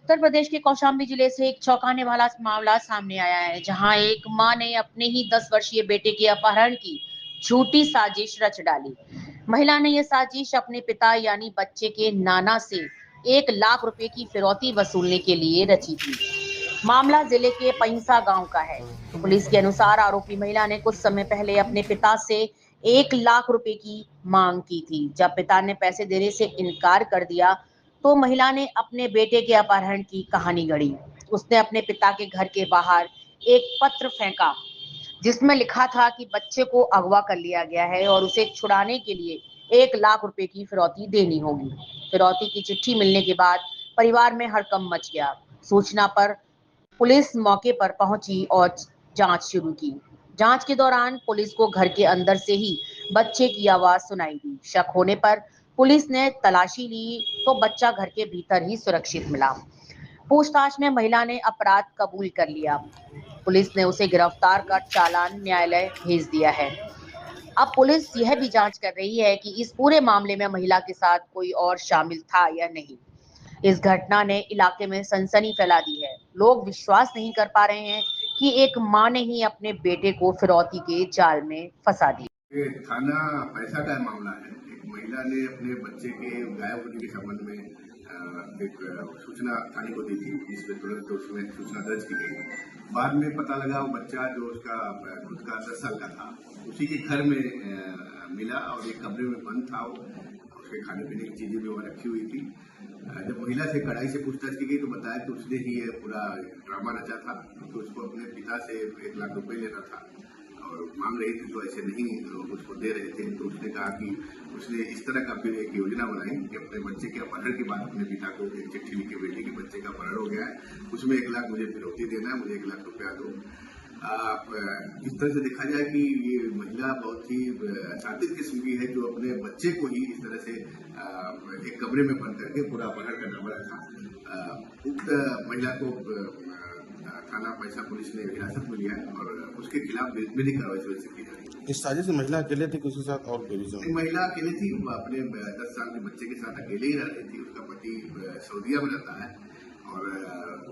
उत्तर प्रदेश के कौशाम्बी जिले से एक चौंकाने वाला मामला सामने आया है, जहां एक मां ने अपने ही 10 वर्षीय बेटे के अपहरण की झूठी साजिश रच डाली। महिला ने यह साजिश अपने पिता यानी बच्चे के नाना से 1 लाख रुपए की फिरौती वसूलने के लिए रची थी। मामला जिले के पैंसा गांव का है। पुलिस के अनुसार आरोपी महिला ने कुछ समय पहले अपने पिता से 1 लाख रुपए की मांग की थी। जब पिता ने पैसे देने से इनकार कर दिया तो महिला ने अपने बेटे के अपहरण की कहानी गढ़ी। उसने अपने पिता के घर के बाहर एक पत्र फेंका जिसमें लिखा था कि बच्चे को अगवा कर लिया गया है और उसे छुड़ाने के लिए 1 लाख रुपए की फिरौती देनी होगी। फिरौती की चिट्ठी मिलने के बाद परिवार में हड़कंप मच गया। सूचना पर पुलिस मौके पर पहुंची और जांच शुरू की। जांच के दौरान पुलिस को घर के अंदर से ही बच्चे की आवाज सुनाई दी। शक होने पर पुलिस ने तलाशी ली तो बच्चा घर के भीतर ही सुरक्षित मिला। पूछताछ में महिला ने अपराध कबूल कर लिया। पुलिस ने उसे गिरफ्तार कर चालान न्यायालय भेज दिया है। अब पुलिस यह भी जांच कर रही है कि इस पूरे मामले में महिला के साथ कोई और शामिल था या नहीं। इस घटना ने इलाके में सनसनी फैला दी है। लोग विश्वास नहीं कर पा रहे हैं कि एक मां ने ही अपने बेटे को फिरौती के जाल में फंसा दिया। ये थाना पैसा का मामला है। एक महिला ने अपने बच्चे के गायब होने के संबंध में एक सूचना थाने को दी थी, जिसमें तुरंत उसमें सूचना दर्ज की गई। बाद में पता लगा वो बच्चा जो उसका खुद का 10 साल का था, उसी के घर में मिला और एक कमरे में बंद था। वो उसके खाने पीने की चीजें भी वहाँ रखी हुई थी। जब महिला से कड़ाई से पूछताछ की गई तो बताया कि उसने ही ये पूरा ड्रामा रचा था, क्योंकि उसको अपने पिता से 1 लाख रुपए लेना था और मांग रही थी तो ऐसे नहीं उसको दे रहे थे। तो उसने कहा कि उसने इस तरह का फिर एक योजना बनाई कि अपने बच्चे के अपहरण के बाद अपने पिता को एक चिट्ठी लिखी भेजी कि बच्चे का अपहरण हो गया है, उसमें 1 लाख मुझे फिरौती देना है, मुझे 1 लाख रुपया दो। इस तरह से देखा जाए कि ये महिला बहुत ही शातिर किस्म की है, जो अपने बच्चे को ही इस तरह से एक कमरे में बंद करके पूरा अपहरण का ड्रामा रखा। उक्त महिला को थाना पैसा पुलिस ने हिरासत में लिया और उसके खिलाफ विधिक कार्रवाई सुनिश्चित की जा रही है। इस साजिश में महिला अकेले थी, उसके साथ और कोई भी? महिला अकेले थी, वो अपने 10 साल के बच्चे के साथ अकेले ही रह रही थी। उसका पति सऊदीया में रहता है और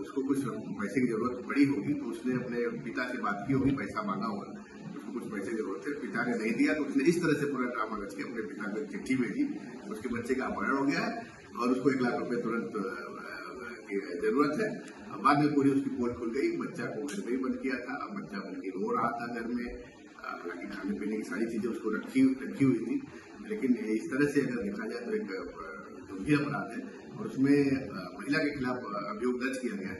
उसको कुछ पैसे की जरूरत पड़ी होगी, तो उसने अपने पिता से बात की होगी, पैसा मांगा होगा, उसको कुछ पैसे की जरूरत है, पिता ने नहीं दिया तो उसने इस तरह से पूरा ड्रामा रच के अपने पिता को चिट्ठी भेजी। उसके बच्चे का अपहरण हो गया है और उसको 1 लाख रुपए तुरंत जरूरत है। बाद में पूरी उसकी पोल खुल गई। बच्चा को घर में ही बंद किया था। अब बच्चा बन के रो रहा था घर में, हालांकि खाने पीने की सारी चीजें उसको रखी हुई थी, लेकिन इस तरह से अगर देखा जाए तो एक गंभीर अपराध है और उसमें महिला के खिलाफ अभियोग दर्ज किया गया है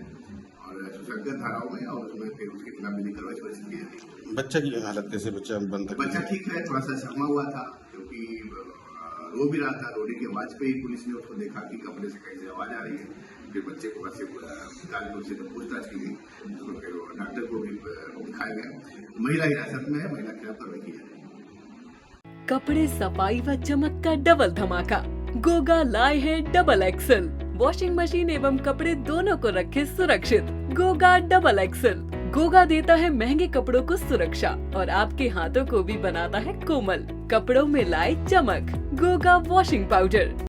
और सुसंगत धाराओं में, और उसमें फिर उसके खिलाफ विधिक कार्रवाई सुनिश्चित की जाएगी। बच्चा की हालत कैसे? बच्चा बंद था? बच्चा ठीक है, थोड़ा सा सहमा हुआ था क्योंकि रो भी रहा था। रोने की आवाज पे ही पुलिस ने उसको देखा कि कमरे से कहीं से आवाज आ रही है। फिर बच्चे को वैसे निकाल के उससे पूछताछ की गई, उसको फिर डॉक्टर को भी दिखाया गया। महिला हिरासत में है, महिला के खिलाफ कार्रवाई की जाएगी। कपड़े सफाई व चमक का डबल धमाका। गोगा लाए है डबल एक्सल। वॉशिंग मशीन एवं कपड़े दोनों को रखे सुरक्षित। Goga double axle. गोगा देता है महंगे कपड़ों को सुरक्षा और आपके हाथों को भी बनाता है कोमल। कपड़ों में लाए चमक। Goga washing powder.